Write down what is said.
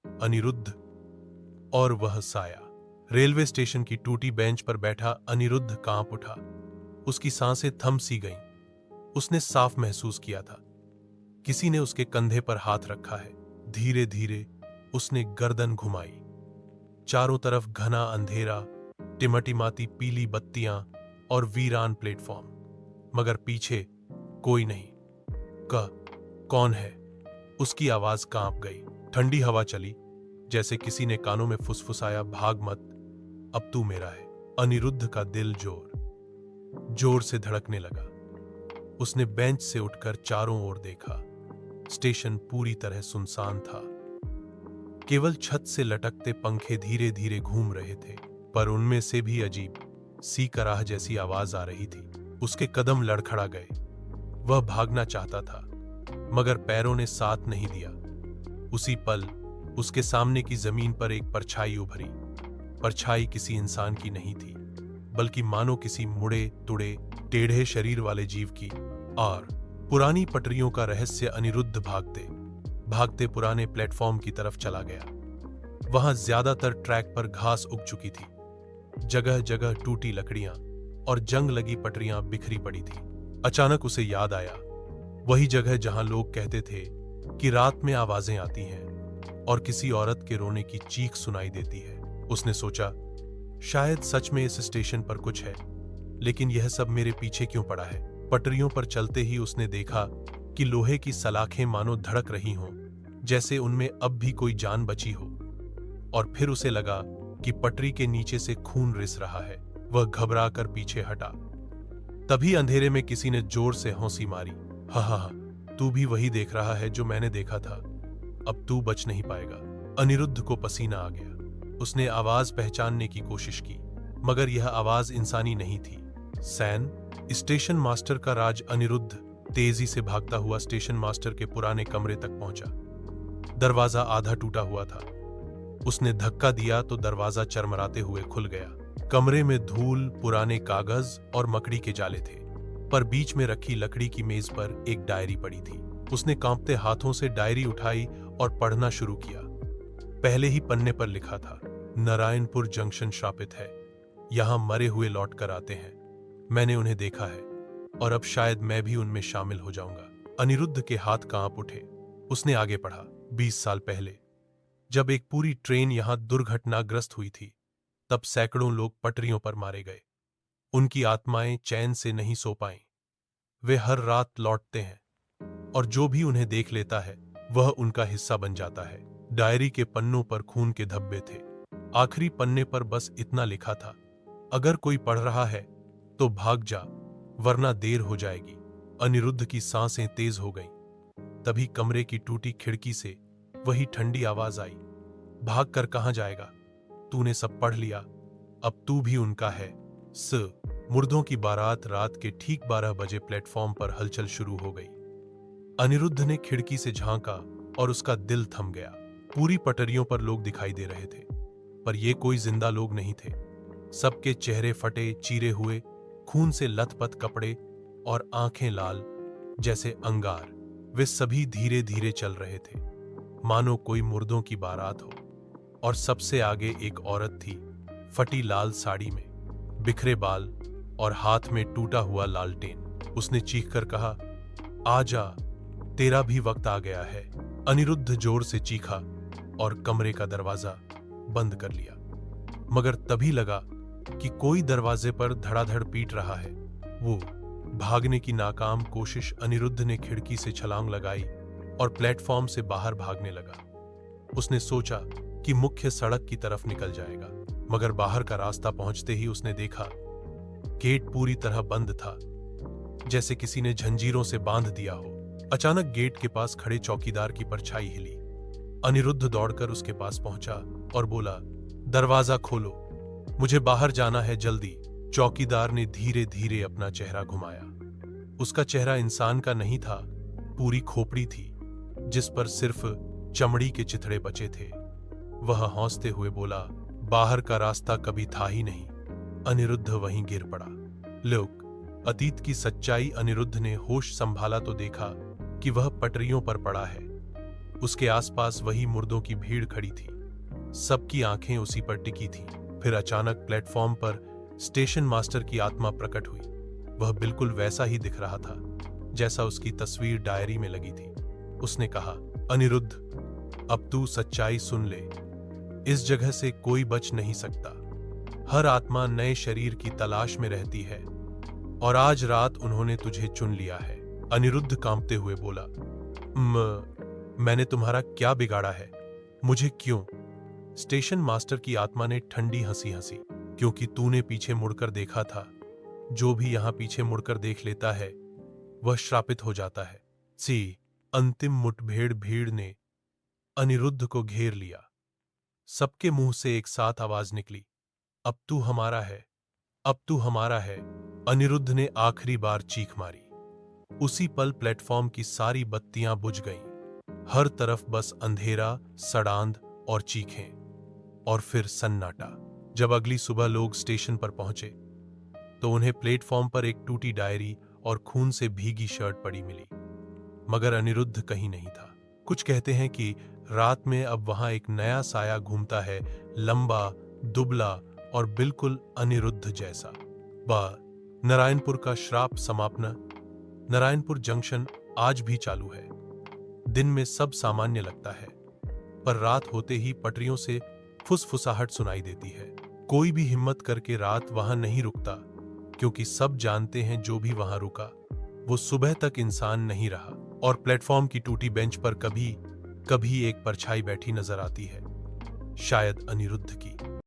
अनिरुद्ध और वह साया। रेलवे स्टेशन की टूटी बेंच पर बैठा अनिरुद्ध कांप उठा। उसकी सांसें थम सी गईं। उसने साफ महसूस किया था किसी ने उसके कंधे पर हाथ रखा है। धीरे धीरे उसने गर्दन घुमाई। चारों तरफ घना अंधेरा, टिमटिमाती पीली बत्तियां और वीरान प्लेटफॉर्म, मगर पीछे कोई नहीं। कौन है? उसकी आवाज कांप गई। ठंडी हवा चली, जैसे किसी ने कानों में फुसफुसाया, भाग मत, अब तू मेरा है। अनिरुद्ध का दिल जोर से धड़कने लगा। उसने बेंच से उठकर चारों ओर देखा। स्टेशन पूरी तरह सुनसान था। केवल छत से लटकते पंखे धीरे धीरे घूम रहे थे, पर उनमें से भी अजीब सी कराह जैसी आवाज आ रही थी। उसके कदम लड़खड़ा गए। वह भागना चाहता था, मगर पैरों ने साथ नहीं दिया। उसी पल उसके सामने की जमीन पर एक परछाई उभरी। परछाई किसी इंसान की नहीं थी, बल्कि मानो किसी मुड़े तुड़े टेढ़े शरीर वाले जीव की। और पुरानी पटरियों का रहस्य अनिरुद्ध भागते भागते पुराने प्लेटफॉर्म की तरफ चला गया। वहां ज्यादातर ट्रैक पर घास उग चुकी थी। जगह जगह टूटी लकड़ियां और जंग लगी पटरियां बिखरी पड़ी थी। अचानक उसे याद आया, वही जगह जहां लोग कहते थे कि रात में आवाजें आती हैं और किसी औरत के रोने की चीख सुनाई देती है। उसने सोचा, शायद सच में इस स्टेशन पर कुछ है, लेकिन यह सब मेरे पीछे क्यों पड़ा है? पटरियों पर चलते ही उसने देखा कि लोहे की सलाखें मानो धड़क रही हों, जैसे उनमें अब भी कोई जान बची हो। और फिर उसे लगा कि पटरी के नीचे से खून रिस रहा है। वह घबरा कर पीछे हटा। तभी अंधेरे में किसी ने जोर से हंसी मारी। हा हा, तू भी वही देख रहा है जो मैंने देखा था, अब तू बच नहीं पाएगा। अनिरुद्ध को पसीना आ गया। उसने आवाज पहचानने की कोशिश की, मगर यह आवाज इंसानी नहीं थी। सैन, स्टेशन मास्टर का राज। अनिरुद्ध तेजी से भागता हुआ स्टेशन मास्टर के पुराने कमरे तक पहुंचा। दरवाजा आधा टूटा हुआ था। उसने धक्का दिया तो दरवाजा चरमराते हुए खुल गया। कमरे में धूल, पुराने कागज और मकड़ी के जाले थे, पर बीच में रखी लकड़ी की मेज पर एक डायरी पड़ी थी। उसने कांपते हाथों से डायरी उठाई और पढ़ना शुरू किया। पहले ही पन्ने पर लिखा था, नारायणपुर जंक्शन श्रापित है, यहां मरे हुए लौट कर आते हैं। मैंने उन्हें देखा है और अब शायद मैं भी उनमें शामिल हो जाऊंगा। अनिरुद्ध के हाथ कांप उठे। उसने आगे पढ़ा, 20 साल पहले जब एक पूरी ट्रेन यहां दुर्घटनाग्रस्त हुई थी, तब सैकड़ों लोग पटरियों पर मारे गए। उनकी आत्माएं चैन से नहीं सो पाईं। वे हर रात लौटते हैं और जो भी उन्हें देख लेता है वह उनका हिस्सा बन जाता है। डायरी के पन्नों पर खून के धब्बे थे। आखिरी पन्ने पर बस इतना लिखा था, अगर कोई पढ़ रहा है तो भाग जा, वरना देर हो जाएगी। अनिरुद्ध की सांसें तेज हो गईं। तभी कमरे की टूटी खिड़की से वही ठंडी आवाज आई, भाग कर कहां जाएगा? तूने सब पढ़ लिया, अब तू भी उनका है। मुर्दों की बारात। रात के ठीक 12 बजे प्लेटफॉर्म पर हलचल शुरू हो गई। अनिरुद्ध ने खिड़की से झांका और उसका दिल थम गया। पूरी पटरियों पर लोग दिखाई दे रहे थे, पर ये कोई जिंदा लोग नहीं थे। सबके चेहरे फटे, चीरे हुए, खून से लथपथ कपड़े और आंखें लाल जैसे अंगार। वे सभी धीरे धीरे चल रहे थे, मानो कोई मुर्दों की बारात हो। और सबसे आगे एक औरत थी, फटी लाल साड़ी में, बिखरे बाल और हाथ में टूटा हुआ लालटेन। उसने चीखकर कहा, आजा, तेरा भी वक्त आ गया है। अनिरुद्ध जोर से चीखा और कमरे का दरवाजा बंद कर लिया, मगर तभी लगा कि कोई दरवाजे पर धड़ाधड़ पीट रहा है। वो भागने की नाकाम कोशिश। अनिरुद्ध ने खिड़की से छलांग लगाई और प्लेटफॉर्म से बाहर भागने लगा। उसने सोचा कि मुख्य सड़क की तरफ निकल जाएगा, मगर बाहर का रास्ता पहुंचते ही उसने देखा गेट पूरी तरह बंद था, जैसे किसी ने जंजीरों से बांध दिया हो। अचानक गेट के पास खड़े चौकीदार की परछाई हिली। अनिरुद्ध दौड़कर उसके पास पहुंचा और बोला, दरवाजा खोलो, मुझे बाहर जाना है, जल्दी। चौकीदार ने धीरे धीरे अपना चेहरा घुमाया। उसका चेहरा इंसान का नहीं था, पूरी खोपड़ी थी जिस पर सिर्फ चमड़ी के चिथड़े बचे थे। वह हौंसते हुए बोला, बाहर का रास्ता कभी था ही नहीं। अनिरुद्ध वहीं गिर पड़ा। लोग, अतीत की सच्चाई। अनिरुद्ध ने होश संभाला तो देखा कि वह पटरियों पर पड़ा है। उसके आसपास वही मुर्दों की भीड़ खड़ी थी, सबकी आंखें उसी पर टिकी थीं। फिर अचानक प्लेटफॉर्म पर स्टेशन मास्टर की आत्मा प्रकट हुई। वह बिल्कुल वैसा ही दिख रहा था जैसा उसकी तस्वीर डायरी में लगी थी। उसने कहा, अनिरुद्ध, अब तू सच्चाई सुन ले। इस जगह से कोई बच नहीं सकता। हर आत्मा नए शरीर की तलाश में रहती है और आज रात उन्होंने तुझे चुन लिया है। अनिरुद्ध कांपते हुए बोला, मैंने तुम्हारा क्या बिगाड़ा है? मुझे क्यों? स्टेशन मास्टर की आत्मा ने ठंडी हंसी हंसी, क्योंकि तूने पीछे मुड़कर देखा था। जो भी यहां पीछे मुड़कर देख लेता है वह श्रापित हो जाता है। अंतिम मुठभेड़ भीड़ ने अनिरुद्ध को घेर लिया। सबके मुंह से एक साथ आवाज निकली, अब तू हमारा है, अब तू हमारा है। अनिरुद्ध ने आखिरी बार चीख मारी। उसी पल प्लेटफॉर्म की सारी बत्तियां बुझ गईं। हर तरफ बस अंधेरा, सड़ांध और चीखें। और फिर सन्नाटा। जब अगली सुबह लोग स्टेशन पर पहुंचे तो उन्हें प्लेटफॉर्म पर एक टूटी डायरी और खून से भीगी शर्ट पड़ी मिली, मगर अनिरुद्ध कहीं नहीं था। कुछ कहते हैं कि रात में अब वहां एक नया साया घूमता है, लंबा, दुबला और बिल्कुल अनिरुद्ध जैसा। नारायणपुर का श्राप समापन। नारायणपुर जंक्शन आज भी चालू है। दिन में सब सामान्य लगता है, पर रात होते ही पटरियों से फुसफुसाहट सुनाई देती है। कोई भी हिम्मत करके रात वहां नहीं रुकता, क्योंकि सब जानते हैं जो भी वहां रुका वो सुबह तक इंसान नहीं रहा। और प्लेटफॉर्म की टूटी बेंच पर कभी कभी एक परछाई बैठी नजर आती है, शायद अनिरुद्ध की।